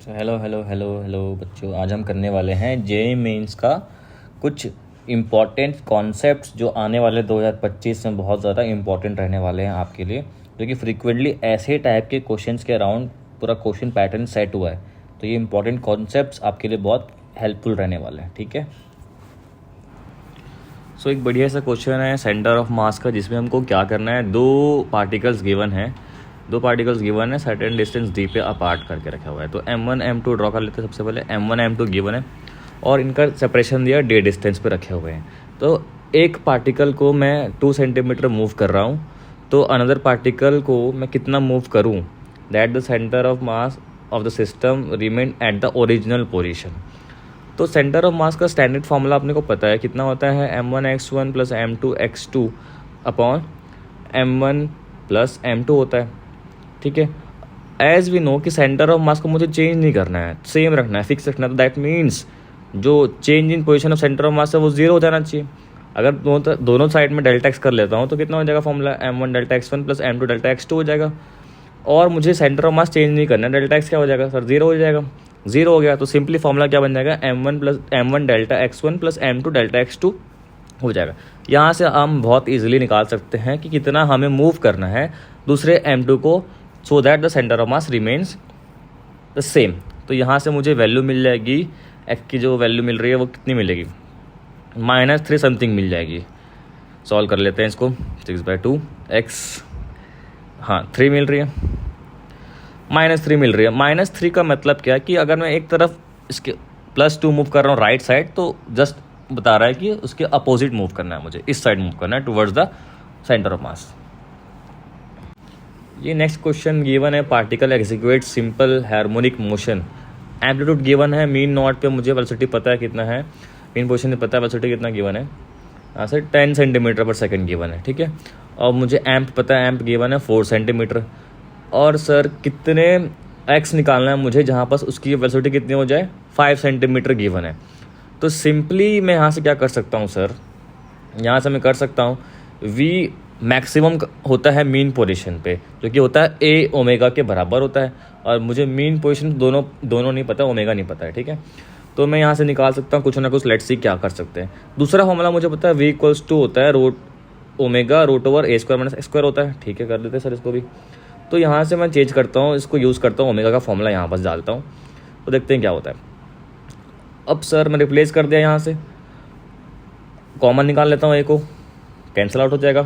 Hello hello hello hello बच्चों, आज हम करने वाले हैं जेईई मेंस का कुछ इम्पॉर्टेंट कॉन्सेप्ट्स जो आने वाले 2025 में बहुत ज़्यादा इम्पॉर्टेंट रहने वाले हैं आपके लिए, जो कि फ्रीक्वेंटली ऐसे टाइप के क्वेश्चंस के अराउंड पूरा क्वेश्चन पैटर्न सेट हुआ है। तो ये इम्पॉर्टेंट कॉन्सेप्ट्स आपके लिए बहुत हेल्पफुल रहने वाले हैं। ठीक है, सो एक बढ़िया सा क्वेश्चन है सेंटर ऑफ मास का, जिसमें हमको क्या करना है, दो पार्टिकल्स गिवन है सर्टेन डिस्टेंस डी पे अपार्ट करके रखा हुआ है। तो m1 m2 ड्रॉ कर लेते हैं। सबसे पहले m1 m2 गिवन है और इनका सेपरेशन दिया d डिस्टेंस पे रखे हुए हैं। तो एक पार्टिकल को मैं 2 सेंटीमीटर मूव कर रहा हूँ, तो अनदर पार्टिकल को मैं कितना मूव करूँ, that the centre of mass of the system remain at the original position. तो सेंटर ऑफ मास का स्टैंडर्ड फार्मूला अपने को पता है, कितना होता है, m1x1 plus m2x2 upon m1 plus m2 होता है। ठीक है, एज वी नो कि सेंटर ऑफ मास को मुझे चेंज नहीं करना है, सेम रखना है, फिक्स रखना है। तो दैट मीन्स जो change in position of centre of mass है वो जीरो हो जाना चाहिए। अगर दोनों साइड में डेल्टा एक्स कर लेता हूँ तो कितना हो जाएगा formula, m1 delta x1 plus m2 delta x2 हो जाएगा। और मुझे सेंटर ऑफ मास चेंज नहीं करना है, डेल्टा एक्स क्या हो जाएगा सर, जीरो हो जाएगा। जीरो हो गया तो सिंपली फॉर्मूला क्या बन जाएगा, m1 delta x1 plus m2 delta x2 हो जाएगा। यहाँ से हम बहुत ईजिली निकाल सकते हैं कि कितना हमें मूव करना है दूसरे m2 को, so that the centre of mass remains the same. तो यहाँ से मुझे वैल्यू मिल जाएगी, एक्स की जो वैल्यू मिल रही है वो कितनी मिलेगी, -3 समथिंग मिल जाएगी। सॉल्व कर लेते हैं इसको, 6/2 एक्स, हाँ 3 मिल रही है, -3 मिल रही है। -3 का मतलब क्या है कि अगर मैं एक तरफ इसके +2 मूव कर रहा हूँ राइट साइड, तो जस्ट बता रहा है कि उसके अपोजिट मूव करना है, मुझे इस साइड मूव करना है towards the centre of mass. ये नेक्स्ट क्वेश्चन गिवन है, particle execute simple harmonic motion, amplitude given है, मीन नॉट पे मुझे वेलोसिटी पता है कितना है, मीन पोजीशन में पता है वेलोसिटी कितना गिवन है, यहाँ से 10 सेंटीमीटर पर सेकंड गिवन है। ठीक है, और मुझे एम्प पता है, एम्प गिवन है 4 सेंटीमीटर। और सर कितने एक्स निकालना है मुझे जहाँ पास उसकी वेलोसिटी कितनी हो जाए, 5 सेंटीमीटर गिवन है। तो सिंपली मैं यहाँ से क्या कर सकता हूँ सर, यहाँ से मैं कर सकता हूँ v मैक्सिमम होता है मीन पोजीशन पे, जो कि होता है a ओमेगा के बराबर होता है। और मुझे मीन पोजीशन दोनों नहीं पता, ओमेगा नहीं पता है। ठीक है, तो मैं यहाँ से निकाल सकता हूँ कुछ ना कुछ, लेट्स सी क्या कर सकते हैं। दूसरा फॉर्मूला मुझे पता है v = 2 होता है ओमेगा √a² - x² होता है। ठीक है, कर देते हैं सर इसको भी। तो यहाँ से मैं चेंज करता हूँ, इसको यूज़ करता हूँ, ओमेगा का फॉर्मूला यहाँ पास डालता हूँ, तो देखते हैं क्या होता है। अब सर मैं रिप्लेस कर दिया, यहाँ से कॉमन निकाल लेता हूँ, a को कैंसिल आउट हो जाएगा,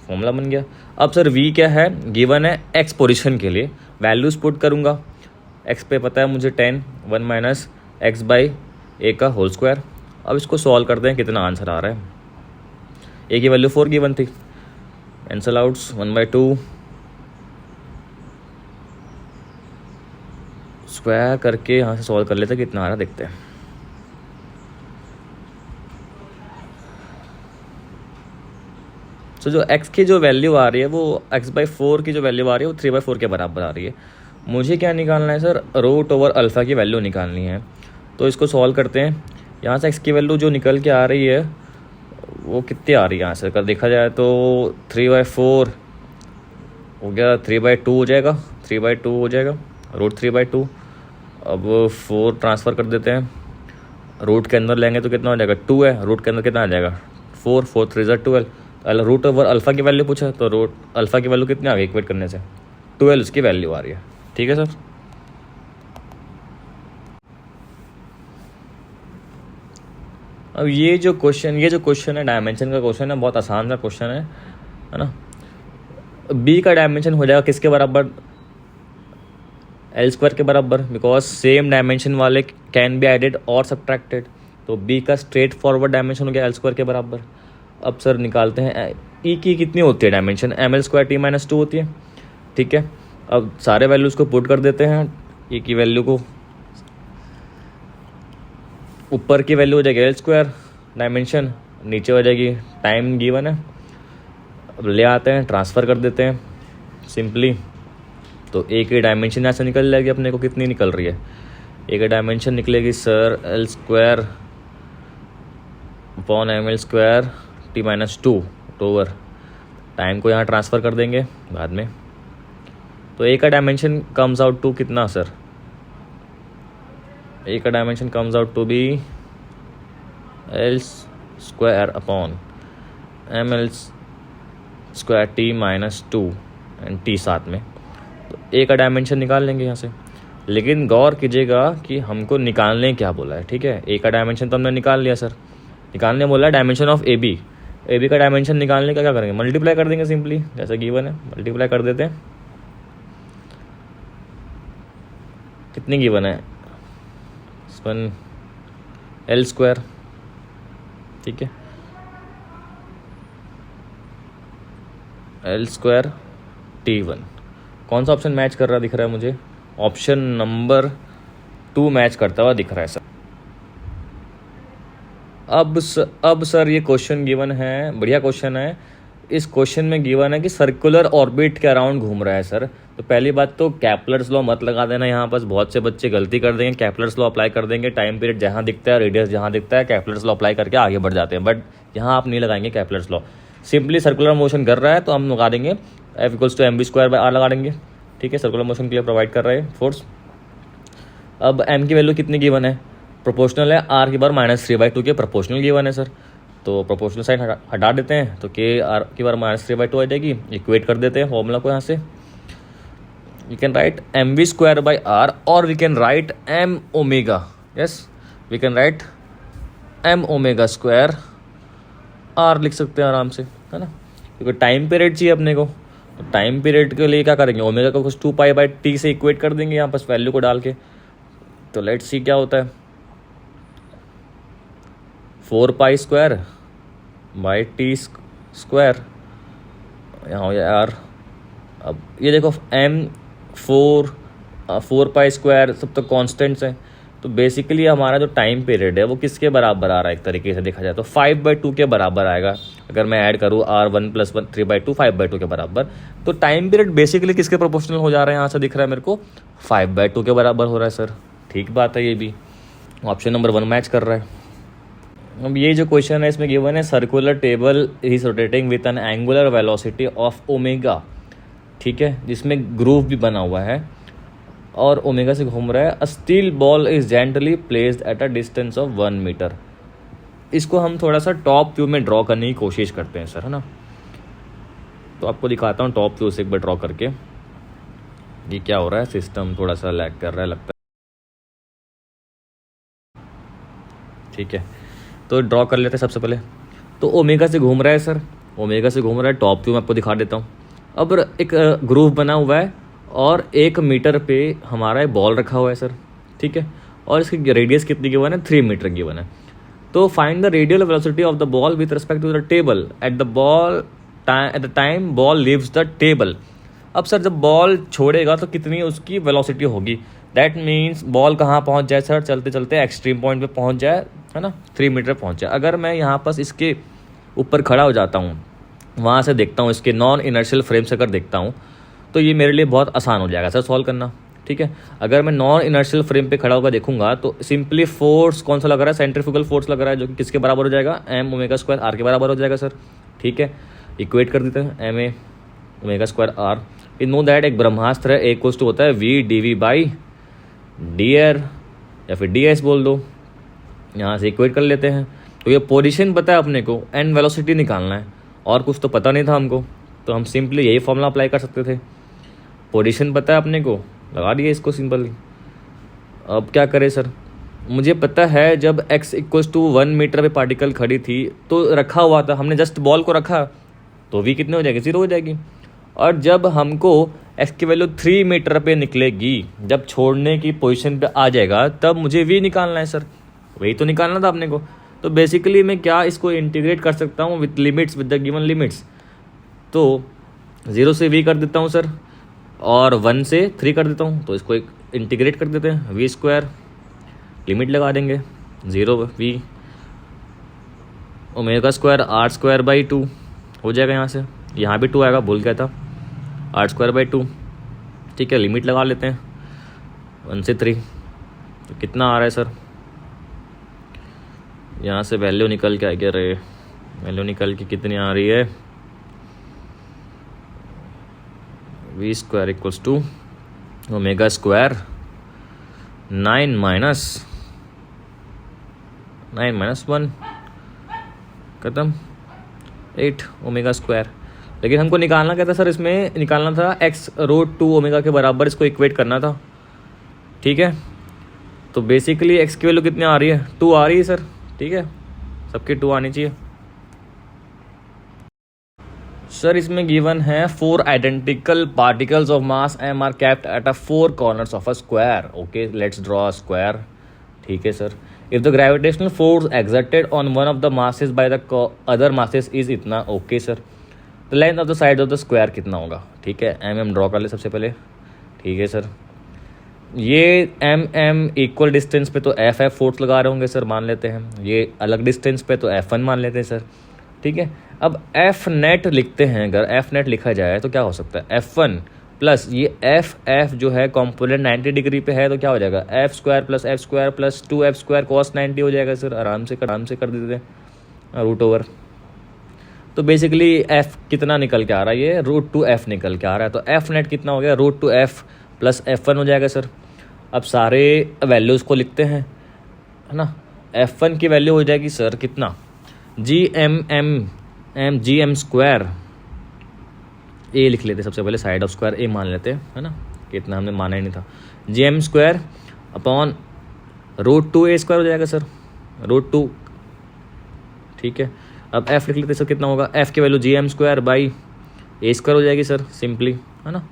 फॉर्मूला बन गया। अब सर v क्या है, गिवन है x पोजीशन के लिए, वैल्यूज पुट करूँगा। x पे पता है मुझे 10, 1 - x/a का होल स्क्वायर। अब इसको सॉल्व करते हैं, कितना आंसर आ रहा है। a की वैल्यू 4 गिवन थी, कैंसिल आउट्स 1/2 स्क्वायर करके यहाँ से सॉल्व कर लेते हैं, कितना आ रहा है देखते हैं। तो जो x की जो वैल्यू आ रही है वो x/4 की जो वैल्यू आ रही है वो 3/4 के बराबर आ रही है। मुझे क्या निकालना है सर, √α की वैल्यू निकालनी है। तो इसको सॉल्व करते हैं। यहाँ से x की वैल्यू जो निकल के आ रही है वो कितनी आ रही है, यहाँ से अगर देखा जाए तो 3/4 हो गया, 3/2 हो जाएगा, 3/2 हो जाएगा, √3/2। अब 4 ट्रांसफ़र कर देते हैं, रूट के अंदर लेंगे तो कितना हो जाएगा, 2 है, रूट के अंदर कितना आ जाएगा 4, 4 3 12। √α की वैल्यू पूछा, तो √α की वैल्यू कितनी आ गई इक्वेट करने से, 12 उसकी वैल्यू आ रही है। ठीक है सर, अब ये जो क्वेश्चन है डायमेंशन का क्वेश्चन है, बहुत आसान सा क्वेश्चन है ना। b का डायमेंशन हो जाएगा किसके बराबर, L² के बराबर, बिकॉज सेम डायमेंशन वाले कैन बी एडेड और सब्ट्रैक्टेड। तो b का स्ट्रेट फॉरवर्ड डायमेंशन हो गया L² के बराबर। अब सर निकालते हैं e की कितनी होती है डायमेंशन, ml² t - 2 होती है। ठीक है, अब सारे वैल्यूज़ को पुट कर देते हैं। e की वैल्यू को, ऊपर की वैल्यू हो जाएगी L² डायमेंशन, नीचे हो जाएगी टाइम गिवन है। अब ले आते हैं, ट्रांसफ़र कर देते हैं सिंपली। तो a की डायमेंशन यहाँ से निकल जाएगी अपने को, कितनी निकल रही है, a की डायमेंशन निकलेगी sir L² upon ml² t - 2 over time को यहाँ ट्रांसफ़र कर देंगे बाद में। तो a का डायमेंशन कम्स आउट टू कितना सर, ए का dimension comes out to be L square upon M L square T minus 2 and T साथ में। तो ए का डायमेंशन निकाल लेंगे यहाँ से, लेकिन गौर कीजिएगा कि हमको निकालने क्या बोला है। ठीक है, ए का डायमेंशन तो हमने निकाल लिया सर, निकालने बोला है डायमेंशन ऑफ ए बी का डायमेंशन निकालने का क्या करेंगे, मल्टीप्लाई कर देंगे सिंपली, जैसा गिवन है मल्टीप्लाई कर देते हैं। कितनी गिवन है, वन एल स्क्वायर। ठीक है, एल स्क्वायर T1। कौन सा ऑप्शन मैच कर रहा दिख रहा है मुझे, ऑप्शन नंबर 2 मैच करता हुआ दिख रहा है सर। अब सर ये क्वेश्चन गिवन है, बढ़िया क्वेश्चन है। इस क्वेश्चन में गिवन है कि सर्कुलर ऑर्बिट के अराउंड घूम रहा है सर। तो पहली बात तो कैपलर्स लॉ मत लगा देना यहाँ पर, बहुत से बच्चे गलती कर देंगे, कैपलर्स लॉ अप्लाई कर देंगे, टाइम पीरियड जहाँ दिखता है, रेडियस जहाँ दिखता है, कैपलर्स लॉ अप्लाई करके आगे बढ़ जाते हैं। बट यहाँ आप नहीं लगाएंगे Kepler's law, simply circular motion कर रहा है तो हम लगा देंगे F इक्वल्स टू mv²/r लगा देंगे। ठीक है, सर्कुलर मोशन के लिए प्रोवाइड कर रहा है फोर्स। अब m की वैल्यू कितनी गिवन है, प्रोपोर्शनल है, r की बार -3/2 के प्रोपोर्शनल गिवन है सर। तो प्रोपोर्शनल साइन हटा देते हैं तो k r की बार -3/2 आ जाएगी। इक्वेट कर देते हैं फॉर्मूला को यहाँ से, वी कैन राइट mv²/r और we can write m omega, yes we can write m omega square r लिख सकते हैं आराम से, है ना, क्योंकि टाइम पीरियड चाहिए अपने को। तो टाइम पीरियड के लिए क्या करेंगे, ओमेगा को कुछ 2π/t से इक्वेट कर देंगे यहाँ पर वैल्यू को डाल के। तो लेट्स सी क्या होता है, 4π² स्क्वायर यहाँ हो जाए r। अब ये देखो m4π² सब तो कॉन्स्टेंट्स हैं। तो बेसिकली हमारा जो टाइम पीरियड है वो किसके बराबर आ रहा है, एक तरीके से देखा जाए तो 5/2 के बराबर आएगा। अगर मैं ऐड करूँ r1 + 1 3/2 5/2 के बराबर, तो टाइम पीरियड बेसिकली किसके प्रोपोर्शनल हो जा रहे हैं, यहाँ से दिख रहा है मेरे को 5/2 के बराबर हो रहा है सर। ठीक बात है, ये भी ऑप्शन नंबर 1 मैच कर रहा है। अब ये जो क्वेश्चन है इसमें गिवन है circular table is rotating with an angular velocity of omega. ठीक है, जिसमें ग्रूव भी बना हुआ है और ओमेगा से घूम रहा है। A steel ball is gently placed at a distance of 1 metre. इसको हम थोड़ा सा टॉप व्यू में ड्रॉ करने की कोशिश करते हैं सर, है ना। तो आपको दिखाता हूँ टॉप व्यू से एक बार ड्रॉ करके, ये क्या हो रहा है, सिस्टम थोड़ा सा लैग कर रहा है लगता है। ठीक है, तो ड्रॉ कर लेते हैं सबसे पहले। तो ओमेगा से घूम रहा है सर, ओमेगा से घूम रहा है, टॉप व्यू में आपको दिखा देता हूँ। अब एक ग्रूव बना हुआ है और 1 मीटर पे हमारा बॉल रखा हुआ है सर। ठीक है, और इसकी रेडियस कितनी गिवन है, 3 मीटर गिवन है। तो find the radial velocity of the ball with respect to the table at the time ball leaves the table. अब सर जब बॉल छोड़ेगा तो कितनी उसकी वेलोसिटी होगी, दैट मीन्स बॉल कहाँ पहुँच जाए सर, चलते चलते एक्सट्रीम पॉइंट पे पहुँच जाए, है ना, 3 मीटर पहुँच जाए। अगर मैं यहाँ पर इसके ऊपर खड़ा हो जाता हूँ, वहाँ से देखता हूँ, इसके नॉन इनर्शियल फ्रेम से अगर देखता हूँ, तो ये मेरे लिए बहुत आसान हो जाएगा सर सॉल्व करना। ठीक है, अगर मैं नॉन इनर्शियल फ्रेम पे खड़ा होकर देखूंगा तो सिंपली फोर्स कौन सा लग रहा है, सेंट्रीफ्यूगल फोर्स लग रहा है, जो कि किसके बराबर हो जाएगा, m ओमेगा स्क्वायर r के बराबर हो जाएगा सर। ठीक है, इक्वेट कर देते हैं m omega square r। We know that एक ब्रह्मास्त्र है, एक कोस्ट होता है v dv/dr या फिर ds बोल दो। यहाँ से इक्वेट कर लेते हैं। तो ये पोजीशन पता है अपने को, एंड वेलोसिटी निकालना है, और कुछ तो पता नहीं था हमको, तो हम सिंपली यही फॉर्मूला अप्लाई कर सकते थे। पोजीशन पता है अपने को, लगा दिए इसको सिंपली। अब क्या करें सर, मुझे पता है जब x = 1 मीटर पे पार्टिकल खड़ी थी तो रखा हुआ था, हमने जस्ट बॉल को रखा तो v कितने हो जाएगी, 0 हो जाएगी। और जब हमको x की वैल्यू 3 मीटर पे निकलेगी, जब छोड़ने की पोजीशन पे आ जाएगा, तब मुझे v निकालना है सर, वही तो निकालना था अपने को। तो बेसिकली मैं क्या इसको इंटीग्रेट कर सकता हूँ with limits, with the given limits. तो 0 से v कर देता हूँ सर, और 1 से 3 कर देता हूँ, तो इसको एक इंटीग्रेट कर देते हैं, v², लिमिट लगा देंगे 0 v ओमेगा स्क्वायर r²/2 हो जाएगा। यहाँ से यहाँ भी 2 आएगा, भूल गया था, r²/2। ठीक है, लिमिट लगा लेते हैं 1 से 3, तो कितना आ रहा है सर, यहाँ से वैल्यू निकल के आ गया रहे, वैल्यू निकल के कितनी आ रही है, v² = ओमेगा स्क्वायर 9 - 9 माइनस 1 खत्म 8 ओमेगा स्क्वायर। लेकिन हमको निकालना क्या था सर, इसमें निकालना था x रूट 2 ओमेगा के बराबर, इसको इक्वेट करना था। ठीक है, तो बेसिकली x की वैल्यू कितनी आ रही है, 2 आ रही है सर। ठीक है, सबकी 2 आनी चाहिए सर। इसमें गिवन है 4 identical particles of mass m are kept at a 4 corners of a square. Okay, let's draw a square. ठीक है sir. If the gravitational force exerted on one of the masses by the other masses is इतना। Okay sir, the length of the side of the square कितना होगा। ठीक है, M draw कर ले सबसे पहले। ठीक है सर, ये एम इक्वल डिस्टेंस पे तो एफ फोर्स लगा रहे होंगे सर, मान लेते हैं। ये अलग डिस्टेंस पे तो F1 मान लेते हैं सर। ठीक है, अब एफ नेट लिखते हैं, अगर एफ नेट लिखा जाए तो क्या हो सकता है, F1 प्लस ये एफ जो है कॉम्पोनेंट 90 डिग्री पे है, तो क्या हो जाएगा F square plus 2f² cos 90 हो जाएगा सर। आराम से कर देते हैं रूट ओवर। तो बेसिकली एफ कितना निकल के आ रहा है, ये रूट 2f निकल के आ रहा है। तो एफ नेट कितना हो गया, रूट 2f प्लस F1 हो जाएगा सर। अब सारे वैल्यूज़ को लिखते हैं, है ना। F1 की वैल्यू हो जाएगी सर कितना, जी एम स्क्वायर, ए लिख लेते सबसे पहले, साइड ऑफ स्क्वायर ए मान लेते हैं, है ना, कितना हमने माना ही नहीं था। G M square upon root 2a² हो जाएगा सर, रूट 2। ठीक है, अब एफ लिख लेते सर, कितना होगा, एफ की वैल्यू GM² बाई a² हो जाएगी सर, सिंपली, है ना।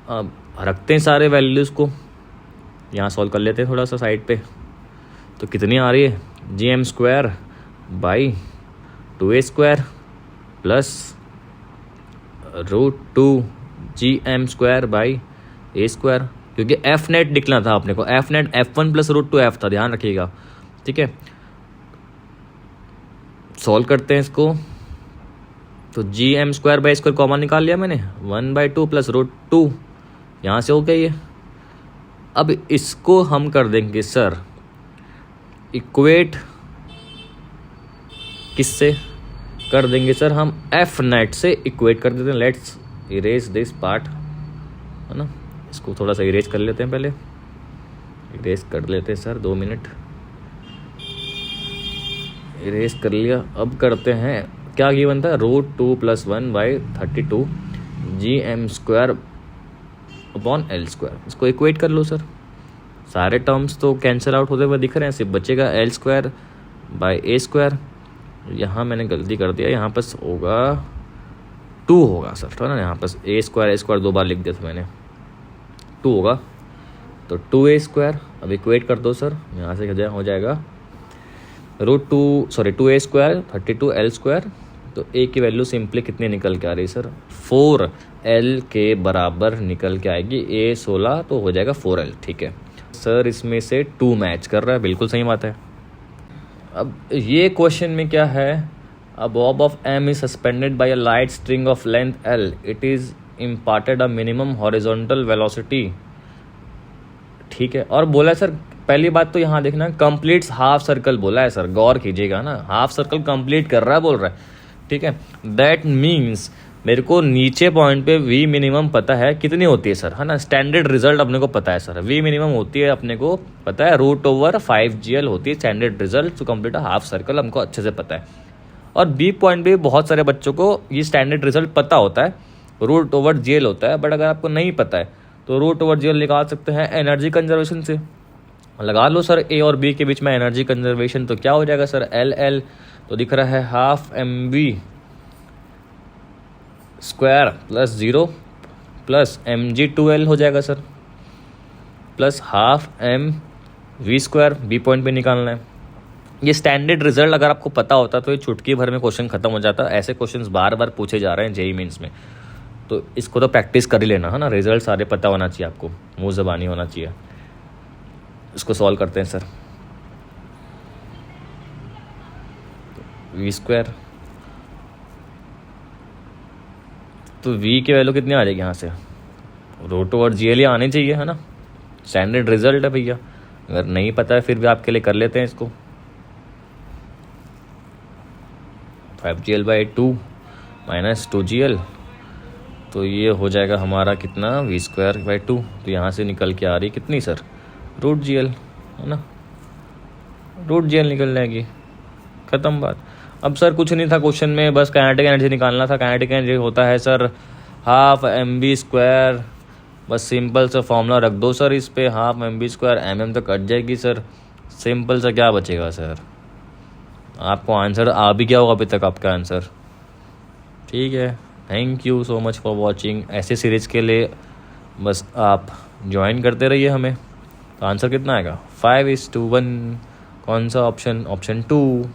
अब रखते हैं सारे वैल्यूज़ को, यहाँ सॉल्व कर लेते हैं थोड़ा सा साइड पे। तो कितनी आ रही है, GM² by 2a² plus root 2 GM² by a², क्योंकि एफ नेट निकलना था अपने को। F net F1 plus root 2f था, ध्यान रखिएगा। ठीक है, सॉल्व करते हैं इसको। तो GM² बाई a² कॉमन निकाल लिया मैंने, 1/2 प्लस रूट 2, यहाँ से हो गया ये। अब इसको हम कर देंगे सर इक्वेट, किससे कर देंगे सर, हम एफ नेट से इक्वेट कर देते हैं। लेट्स इरेज दिस पार्ट, है ना। इसको थोड़ा सा इरेज कर लेते हैं, पहले इरेज कर लेते हैं सर, 2 मिनट इरेज कर लिया। अब करते हैं, क्या गिवन था, root 2 plus 1/32 GM² upon L²। इसको इक्वेट कर लो सर। सारे टर्म्स तो कैंसिल आउट होते हुए दिख रहे हैं, सिर्फ बचेगा L² बाई a²। यहाँ मैंने गलती कर दिया, यहाँ पर होगा 2 होगा सर, है ना। यहाँ पर a² 2 बार लिख दिया था मैंने, 2 होगा, तो 2a²। अब इक्वेट कर दो सर, यहाँ से हो जाएगा रूट 2a² 32 L²। तो a की वैल्यू सिंपली कितनी निकल के आ रही है सर, 4L के बराबर निकल के आएगी। a 16 तो हो जाएगा 4L। ठीक है सर, इसमें से 2 मैच कर रहा है, बिल्कुल सही बात है। अब ये क्वेश्चन में क्या है, a bob of M is suspended by a light string of length L, it is imparted a minimum horizontal velocity. ठीक है, और बोला सर, पहली बात तो यहाँ देखना, कंप्लीट्स हाफ सर्कल बोला है सर, गौर कीजिएगा ना, हाफ सर्कल कंप्लीट कर रहा है बोल रहा है। ठीक है, दैट मीन्स मेरे को नीचे पॉइंट पे V मिनिमम पता है कितनी होती है सर, है ना। स्टैंडर्ड रिजल्ट अपने को पता है सर, V मिनिमम होती है अपने को पता है, रूट ओवर 5GL होती है standard result to complete half circle, हमको अच्छे से पता है। और B पॉइंट पे बहुत सारे बच्चों को ये स्टैंडर्ड रिजल्ट पता होता है, रूट ओवर GL होता है। बट अगर आपको नहीं पता है तो रूट ओवर GL निकाल सकते हैं एनर्जी कंजर्वेशन से। लगा लो सर A और B के बीच में एनर्जी कंजर्वेशन, तो क्या हो जाएगा सर, LL तो दिख रहा है half mv² plus 0 plus mg2L हो जाएगा sir, plus half mv²। B point पे निकालना है। ये स्टैंडर्ड रिजल्ट अगर आपको पता होता तो ये चुटकी भर में क्वेश्चन खत्म हो जाता। ऐसे क्वेश्चंस बार बार पूछे जा रहे हैं जेईई मेंस में, तो इसको तो प्रैक्टिस कर ही लेना, है ना। रिजल्ट सारे पता होना चाहिए आपको, मुँह ज़बानी होना चाहिए। इसको सॉल्व करते हैं सर, v², तो v की वैल्यू कितनी आ जाएगी यहाँ से, रूट ओवर GL ही आनी चाहिए, है ना। स्टैंडर्ड रिजल्ट है भैया, अगर नहीं पता है फिर भी आपके लिए कर लेते हैं इसको। 5GL/2 माइनस 2GL, तो ये हो जाएगा हमारा कितना, v²/2। तो यहाँ से निकल के आ रही कितनी सर, रूट GL, है ना। रूट जेल निकल जाएगी, ख़त्म बात। अब सर कुछ नहीं था क्वेश्चन में, बस काइनेटिक एनर्जी निकालना था। काइनेटिक एनर्जी होता है सर हाफ mv², बस सिंपल सा फॉर्मूला रख दो सर इस पे, हाफ mv², mm तो कट जाएगी सर, सिंपल सा क्या बचेगा सर। आपको आंसर आ भी क्या होगा अभी तक आपका आंसर। ठीक है, thank you so much for watching. ऐसे सीरीज़ के लिए बस आप ज्वाइन करते रहिए हमें। तो आंसर कितना आएगा, 5:1। कौन सा ऑप्शन, ऑप्शन 2।